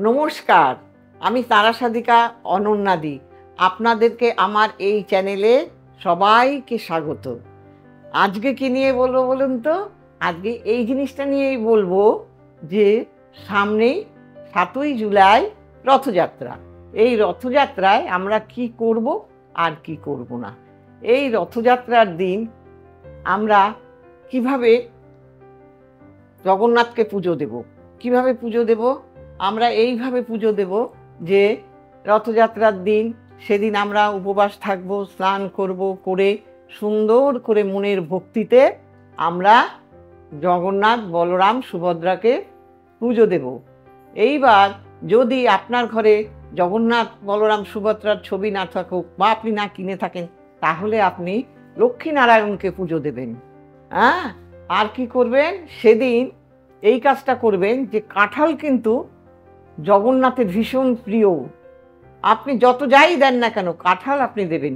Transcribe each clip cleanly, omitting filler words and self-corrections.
নমস্কার, আমি তারা সাদিকা অনন্যাদি। আপনাদেরকে আমার এই চ্যানেলে সবাইকে স্বাগত। আজকে কি নিয়ে বলবো বলুন তো? আজকে এই জিনিসটা নিয়েই বলবো যে সামনেই ৭ই জুলাই রথযাত্রা। এই রথযাত্রায় আমরা কি করব আর কি করব না। এই রথযাত্রার দিন আমরা কিভাবে জগন্নাথকে পুজো দেব। কিভাবে পুজো দেব? আমরা এইভাবে পুজো দেব যে রথযাত্রার দিন সেদিন আমরা উপবাস থাকব, স্নান করব, করে সুন্দর করে মনের ভক্তিতে আমরা জগন্নাথ, বলরাম, সুভদ্রাকে পুজো দেব। এইবার যদি আপনার ঘরে জগন্নাথ, বলরাম, সুভদ্রার ছবি না থাকুক বা আপনি না কিনে থাকেন, তাহলে আপনি লক্ষ্মীনারায়ণকে পুজো দেবেন। হ্যাঁ, আর কি করবেন সেদিন? এই কাজটা করবেন যে কাঁঠাল কিন্তু জগন্নাথের ভীষণ প্রিয়। আপনি যত যাই দেন না কেন কাঁঠাল আপনি দেবেন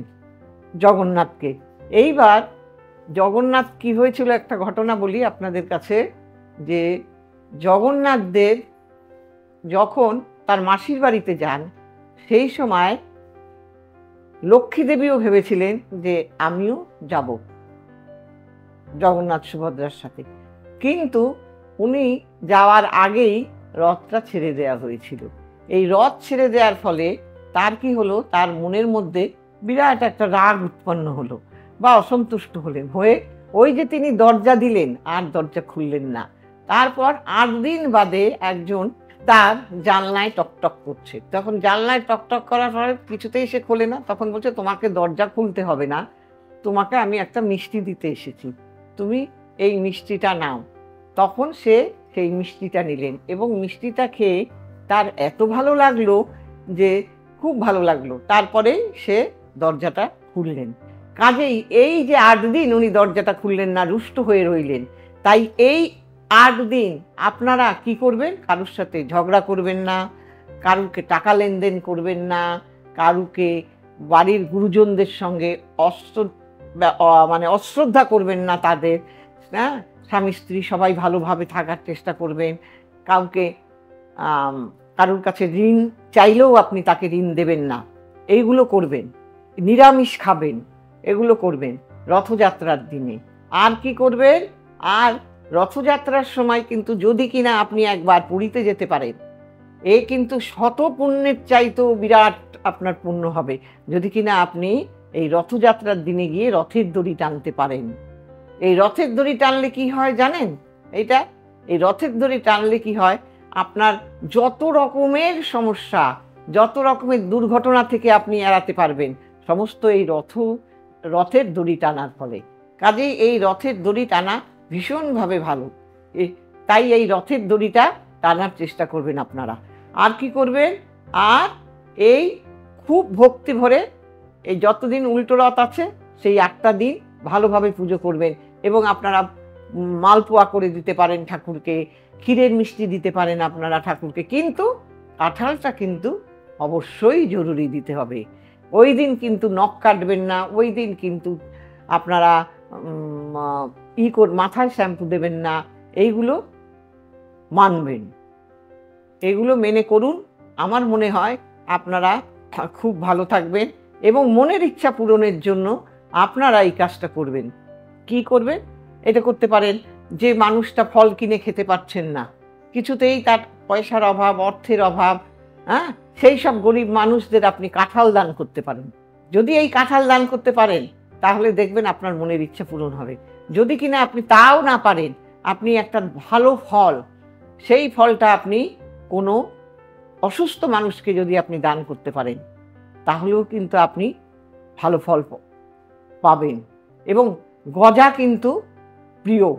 জগন্নাথকে। এইবার জগন্নাথ কি হয়েছিল একটা ঘটনা বলি আপনাদের কাছে, যে জগন্নাথ দেব যখন তার মাসির বাড়িতে যান সেই সময় লক্ষ্মী দেবীও ভেবেছিলেন যে আমিও যাব জগন্নাথ সুভদ্রার সাথে, কিন্তু উনি যাওয়ার আগেই রথটা ছেড়ে দেওয়া হয়েছিল। এই রথ ছেড়ে দেওয়ার ফলে তার কি হলো, তার মনের মধ্যে বিরাট একটা রাগ উৎপন্ন হলো বা অসন্তুষ্ট হলেন, হয়ে ওই যে তিনি দরজা দিলেন আর দরজা খুললেন না। তারপর ৮ দিন বাদে একজন তার জানলায় টকটক করছে। তখন জানলায় টকটক করার পরে কিছুতেই সে খোলে না। তখন বলছে, তোমাকে দরজা খুলতে হবে না, তোমাকে আমি একটা মিষ্টি দিতে এসেছি, তুমি এই মিষ্টিটা নাও। তখন সে সেই মিষ্টিটা নিলেন এবং মিষ্টিটা খেয়ে তার এত ভালো লাগলো যে খুব ভালো লাগলো। তারপরে সে দরজাটা খুললেন। কাজেই এই যে ৮ দিন উনি দরজাটা খুললেন না, রুষ্ট হয়ে রইলেন। তাই এই ৮ দিন আপনারা কি করবেন? কারুর সাথে ঝগড়া করবেন না, কারুকে টাকা লেনদেন করবেন না, কারুকে বাড়ির গুরুজনদের সঙ্গে অশ্রদ্ধা করবেন না তাদের। হ্যাঁ, স্বামী স্ত্রী সবাই ভালোভাবে থাকার চেষ্টা করবেন। কাউকে কারুর কাছে ঋণ চাইলেও আপনি তাকে ঋণ দেবেন না, এইগুলো করবেন। নিরামিষ খাবেন, এগুলো করবেন রথযাত্রার দিনে। আর কি করবেন? আর রথযাত্রার সময় কিন্তু যদি কিনা আপনি একবার পুরীতে যেতে পারেন, এ কিন্তু শত পুণ্যের চাইতেও বিরাট আপনার পুণ্য হবে যদি কিনা আপনি এই রথযাত্রার দিনে গিয়ে রথের দড়ি টানতে পারেন। এই রথের দড়ি টানলে কি হয় জানেন? এই রথের দড়ি টানলে কি হয়, আপনার যত রকমের সমস্যা, যত রকমের দুর্ঘটনা থেকে আপনি এড়াতে পারবেন, সমস্ত এই রথের দড়ি টানার ফলে। কাজেই এই রথের দড়ি টানা ভীষণভাবে ভালো। তাই এই রথের দড়িটা টানার চেষ্টা করবেন আপনারা। আর কি করবেন? আর এই খুব ভক্তি ভরে এই যতদিন উল্টো রথ আছে সেই 8টা দিন ভালোভাবে পুজো করবেন এবং আপনারা মালপোয়া করে দিতে পারেন ঠাকুরকে, ক্ষীরের মিষ্টি দিতে পারেন আপনারা ঠাকুরকে, কিন্তু কাঁঠালটা কিন্তু অবশ্যই জরুরি দিতে হবে। ওই দিন কিন্তু নখ কাটবেন না, ওই দিন কিন্তু আপনারা মাথায় শ্যাম্পু দেবেন না, এইগুলো মানবেন, এগুলো মেনে করুন। আমার মনে হয় আপনারা খুব ভালো থাকবেন এবং মনের ইচ্ছা পূরণের জন্য আপনারা এই কাজটা করবেন। কি করবেন? এটা করতে পারেন যে মানুষটা ফল কিনে খেতে পারছেন না, কিছুতেই তার পয়সার অভাব, অর্থের অভাব, হ্যাঁ, সেই সব গরিব মানুষদের আপনি কাঁঠাল দান করতে পারেন। যদি এই কাঁঠাল দান করতে পারেন তাহলে দেখবেন আপনার মনের ইচ্ছা পূরণ হবে। যদি কিনা আপনি তাও না পারেন, আপনি একটা ভালো ফল, সেই ফলটা আপনি কোনো অসুস্থ মানুষকে যদি আপনি দান করতে পারেন তাহলেও কিন্তু আপনি ভালো ফল পাবেন। এবং গজা কিন্তু প্রিয়,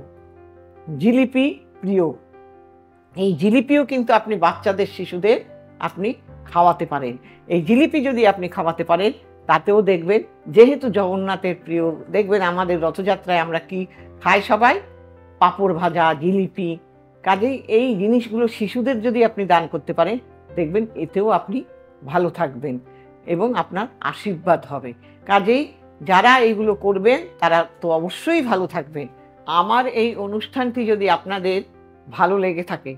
জিলিপি প্রিয়। এই জিলিপিও কিন্তু আপনি বাচ্চাদের, শিশুদের আপনি খাওয়াতে পারেন। এই জিলিপি যদি আপনি খাওয়াতে পারেন তাতেও দেখবেন, যেহেতু জগন্নাথের প্রিয়, দেখবেন আমাদের রথযাত্রায় আমরা কি খাই সবাই? পাঁপড় ভাজা, জিলিপি। কাজেই এই জিনিসগুলো শিশুদের যদি আপনি দান করতে পারেন দেখবেন এতেও আপনি ভালো থাকবেন এবং আপনার আশীর্বাদ হবে। কাজেই যারা এইগুলো করবেন তারা তো অবশ্যই ভালো থাকবেন। আমার এই অনুষ্ঠানটি যদি আপনাদের ভালো লেগে থাকে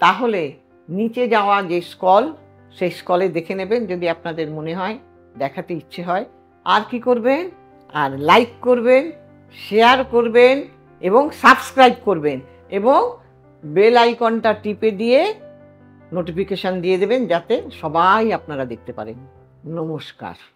তাহলে নিচে যাওয়া যে স্কল, সেই স্কলে দেখে নেবেন যদি আপনাদের মনে হয়, দেখাতে ইচ্ছে হয়। আর কি করবেন? আর লাইক করবেন, শেয়ার করবেন এবং সাবস্ক্রাইব করবেন এবং বেল আইকনটা টিপে দিয়ে নোটিফিকেশান দিয়ে দেবেন যাতে সবাই আপনারা দেখতে পারেন। নমস্কার।